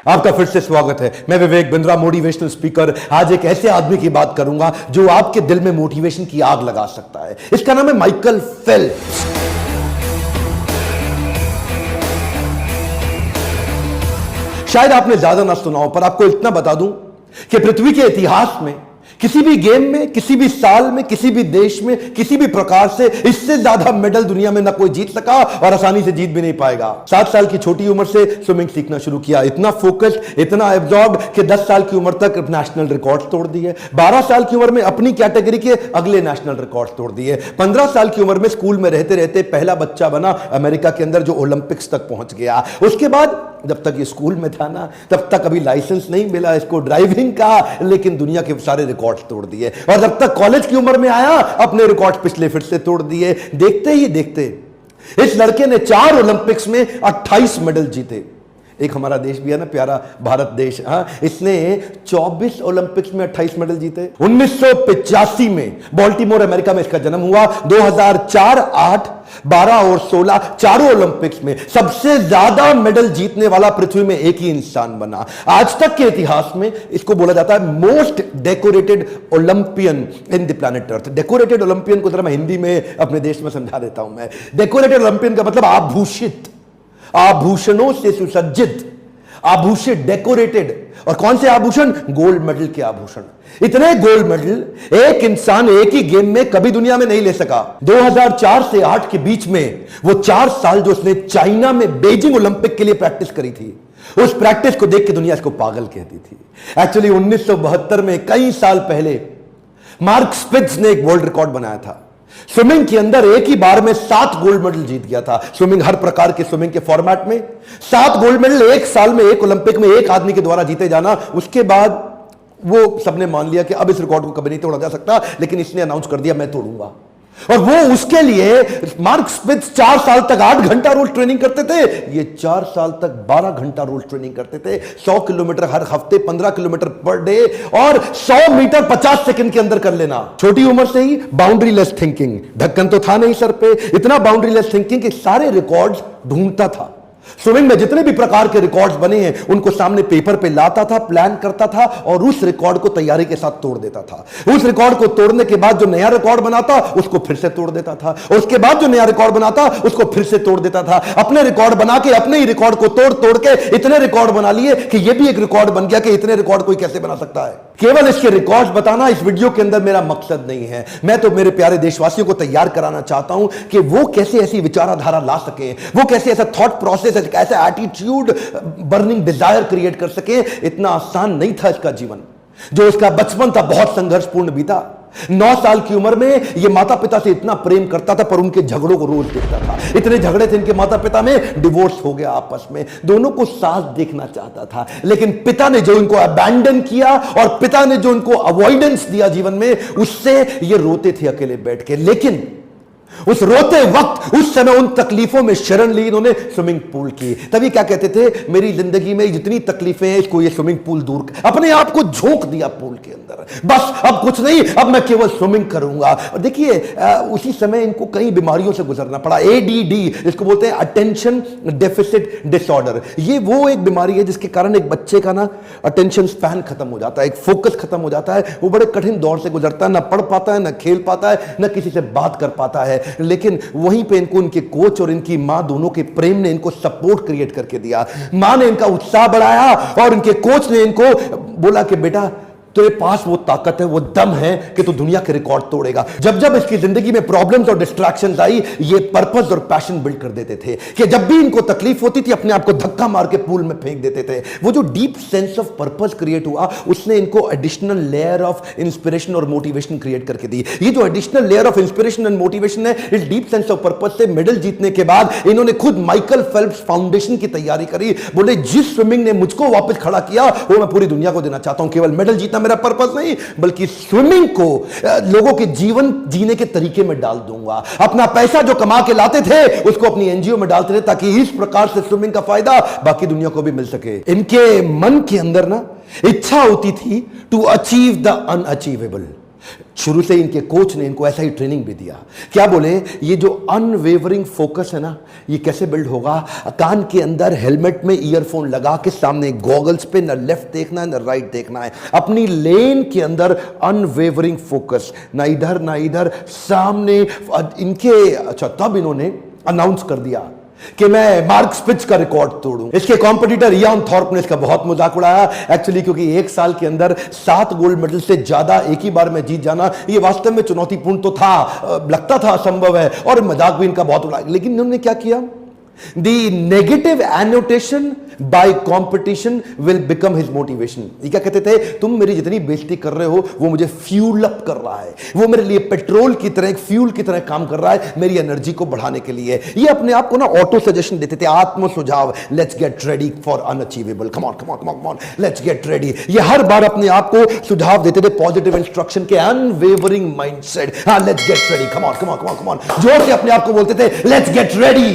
आपका फिर से स्वागत है। मैं विवेक बिंद्रा, मोटिवेशनल स्पीकर। आज एक ऐसे आदमी की बात करूंगा जो आपके दिल में मोटिवेशन की आग लगा सकता है। इसका नाम है माइकल फेल्प्स। शायद आपने ज्यादा ना सुना हो, पर आपको इतना बता दूं कि पृथ्वी के इतिहास में किसी भी गेम में, किसी भी साल में, किसी भी देश में, किसी भी प्रकार से इससे ज्यादा मेडल दुनिया में ना कोई जीत सका और आसानी से जीत भी नहीं पाएगा। 7 साल की छोटी उम्र से स्विमिंग सीखना शुरू किया, इतना फोकस, इतना एब्जॉर्ब कि 10 साल की उम्र तक नेशनल रिकॉर्ड तोड़ दिए। 12 साल की उम्र में अपनी कैटेगरी के अगले नेशनल रिकॉर्ड तोड़ दिए। 15 साल की उम्र में स्कूल में रहते रहते पहला बच्चा बना अमेरिका के अंदर जो ओलंपिक्स तक पहुंच गया। उसके बाद जब तक ये स्कूल में था ना, तब तक अभी लाइसेंस नहीं मिला इसको ड्राइविंग का, लेकिन दुनिया के सारे रिकॉर्ड तोड़ दिए। और जब तक कॉलेज की उम्र में आया, अपने रिकॉर्ड पिछले फिर से तोड़ दिए। देखते ही देखते इस लड़के ने 4 ओलंपिक्स में 28 मेडल जीते। एक हमारा देश भी है ना, प्यारा भारत देश, इसने 24 ओलंपिक्स में 28 मेडल जीते। 1985 में बाल्टीमोर अमेरिका में इसका जन्म हुआ। 2004, 8, 12 और 16 चारों ओलंपिक्स में सबसे ज्यादा मेडल जीतने वाला पृथ्वी में एक ही इंसान बना। आज तक के इतिहास में इसको बोला जाता है most decorated Olympian in the planet earth. Decorated Olympian को जरा मैं हिंदी में अपने देश में समझा देता हूं। मैं डेकोरेटेड ओलंपियन का मतलब आभूषित, आभूषणों से सुसज्जित, आभूषित, डेकोरेटेड। और कौन से आभूषण? गोल्ड मेडल के आभूषण। इतने गोल्ड मेडल एक इंसान एक ही गेम में कभी दुनिया में नहीं ले सका। 2004 से 8 के बीच में वो 4 साल जो उसने चाइना में बीजिंग ओलंपिक के लिए प्रैक्टिस करी थी, उस प्रैक्टिस को देख के दुनिया इसको पागल कहती थी। एक्चुअली 1972 में, कई साल पहले, मार्क स्पिट्ज ने एक वर्ल्ड रिकॉर्ड बनाया था। स्विमिंग के अंदर एक ही बार में 7 गोल्ड मेडल जीत गया था। स्विमिंग, हर प्रकार के स्विमिंग के फॉर्मेट में 7 गोल्ड मेडल एक साल में, एक ओलंपिक में एक आदमी के द्वारा जीते जाना। उसके बाद वो सबने मान लिया कि अब इस रिकॉर्ड को कभी नहीं तोड़ा जा सकता, लेकिन इसने अनाउंस कर दिया मैं तोड़ूंगा। और वो उसके लिए मार्क स्पिट्ज 4 साल तक 8 घंटा रोज ट्रेनिंग करते थे, ये 4 साल तक 12 घंटा रोज ट्रेनिंग करते थे। 100 किलोमीटर हर हफ्ते, 15 किलोमीटर पर डे, और 100 मीटर 50 सेकंड के अंदर कर लेना। छोटी उम्र से ही बाउंड्री लेस थिंकिंग, ढक्कन तो था नहीं सर पे, इतना बाउंड्री लेस थिंकिंग कि सारे रिकॉर्ड्स ढूंढता था। स्विमिंग में जितने भी प्रकार के रिकॉर्ड्स बने हैं उनको सामने पेपर पे लाता था, प्लान करता था और उस रिकॉर्ड को तैयारी के साथ तोड़ देता था। उस रिकॉर्ड को तोड़ने के बाद जो नया रिकॉर्ड बनाता उसको फिर से तोड़ देता था, और उसके बाद जो नया रिकॉर्ड बनाता उसको फिर से तोड़ देता था। अपने रिकॉर्ड बना के अपने ही रिकॉर्ड को तोड़ तोड़ के इतने रिकॉर्ड बना लिए कि यह भी एक रिकॉर्ड बन गया कि इतने रिकॉर्ड कोई कैसे बना सकता है। केवल इसके रिकॉर्ड्स बताना इस वीडियो के अंदर मेरा मकसद नहीं है। मैं तो मेरे प्यारे देशवासियों को तैयार कराना चाहता हूं कि वो कैसे ऐसी विचारधारा ला सके, वो कैसे ऐसा थॉट प्रोसेस, ऐसा एटीट्यूड, बर्निंग डिजायर क्रिएट कर सके। इतना आसान नहीं था इसका जीवन। जो इसका बचपन था बहुत संघर्षपूर्ण बीता। 9 साल की उम्र में यह माता पिता से इतना प्रेम करता था, पर उनके झगड़ों को रोज देखता था। इतने झगड़े थे इनके माता पिता में, डिवोर्स हो गया आपस में। दोनों को साथ देखना चाहता था, लेकिन पिता ने जो इनको अबैंडन किया और पिता ने जो इनको अवॉइडेंस दिया जीवन में, उससे ये रोते थे अकेले बैठ के। लेकिन उस रोते वक्त, उस समय उन तकलीफों में शरण ली इन्होंने स्विमिंग पूल की। तभी क्या कहते थे, मेरी जिंदगी में जितनी तकलीफें हैं इसको ये स्विमिंग पूल दूर कर। अपने आप को झोंक दिया पूल के अंदर, बस अब कुछ नहीं, अब मैं केवल स्विमिंग करूंगा। और देखिए उसी समय इनको कई बीमारियों से गुजरना पड़ा। एडीडी इसको बोलते हैं, अटेंशन डेफिसिट डिसऑर्डर। ये वो एक बीमारी है जिसके कारण एक बच्चे का ना अटेंशन स्पैन खत्म हो जाता है, एक फोकस खत्म हो जाता है। वो बड़े कठिन दौर से गुजरता है, ना पढ़ पाता है, ना खेल पाता है, ना किसी से बात कर पाता है। लेकिन वहीं पे इनको इनके कोच और इनकी मां दोनों के प्रेम ने इनको सपोर्ट क्रिएट करके दिया। मां ने इनका उत्साह बढ़ाया और इनके कोच ने इनको बोला कि बेटा तेरे पास वो ताकत है, वो दम है कि तू दुनिया के रिकॉर्ड तोड़ेगा। जब जब इसकी जिंदगी में प्रॉब्लम्स और डिस्ट्रैक्शंस आई, ये पर्पस और पैशन बिल्ड कर देते थे कि जब भी इनको तकलीफ होती थी अपने आप को धक्का मार के पूल में फेंक देते थे। वो जो deep sense of purpose create हुआ, उसने इनको एडिशनल लेयर ऑफ इंस्पिरेशन और मोटिवेशन क्रिएट करके दी। ये जो additional layer of inspiration and motivation है, इस डीप सेंस ऑफ पर्पस से मेडल जीतने के बाद इन्होंने खुद माइकल फेल्प्स फाउंडेशन की तैयारी करी। बोले जिस स्विमिंग ने मुझको वापस खड़ा किया वो मैं पूरी दुनिया को देना चाहता हूं। केवल मेडल जीतना मेरा पर्पस नहीं, बल्कि स्विमिंग को लोगों के जीवन जीने के तरीके में डाल दूंगा। अपना पैसा जो कमा के लाते थे उसको अपनी एनजीओ में डालते थे, ताकि इस प्रकार से स्विमिंग का फायदा बाकी दुनिया को भी मिल सके। इनके मन के अंदर ना इच्छा होती थी टू अचीव द अनअचीवेबल। शुरू से इनके कोच ने इनको ऐसा ही ट्रेनिंग भी दिया। क्या बोले, ये जो अनवेवरिंग फोकस है ना, ये कैसे बिल्ड होगा? कान के अंदर हेलमेट में ईयरफोन लगा के सामने गॉगल्स पे न लेफ्ट देखना है न राइट देखना है, अपनी लेन के अंदर अनवेवरिंग फोकस, ना इधर ना इधर, सामने इनके। अच्छा, तब इन्होंने अनाउंस कर दिया कि मैं मार्क स्पिट्ज का रिकॉर्ड तोड़ूं। इसके कॉम्पिटिटर इयान थॉर्प ने इसका बहुत मजाक उड़ाया एक्चुअली, क्योंकि एक साल के अंदर 7 गोल्ड मेडल से ज्यादा एक ही बार में जीत जाना ये वास्तव में चुनौतीपूर्ण तो था, लगता था असंभव है, और मजाक भी इनका बहुत उड़ाया। लेकिन इन्होंने क्या किया, the negative annotation by competition will become his motivation. ये क्या कहते थे, तुम मेरी जितनी बेइज्जती कर रहे हो वो मुझे फ्यूल अप कर रहा है, वो मेरे लिए पेट्रोल की तरह, एक फ्यूल की तरह काम कर रहा है मेरी एनर्जी को बढ़ाने के लिए। ये अपने आप को ना ऑटो सजेशन देते थे, आत्म सुझाव, let's get ready for unachievable, come on come on come on, let's get ready. ये हर बार अपने आप को सुझाव देते थे पॉजिटिव इंस्ट्रक्शन के, अनवेवरिंग माइंडसेट, हां let's get ready, come on come on come on come on, जोर से अपने आप को बोलते थे लेट्स गेट रेडी।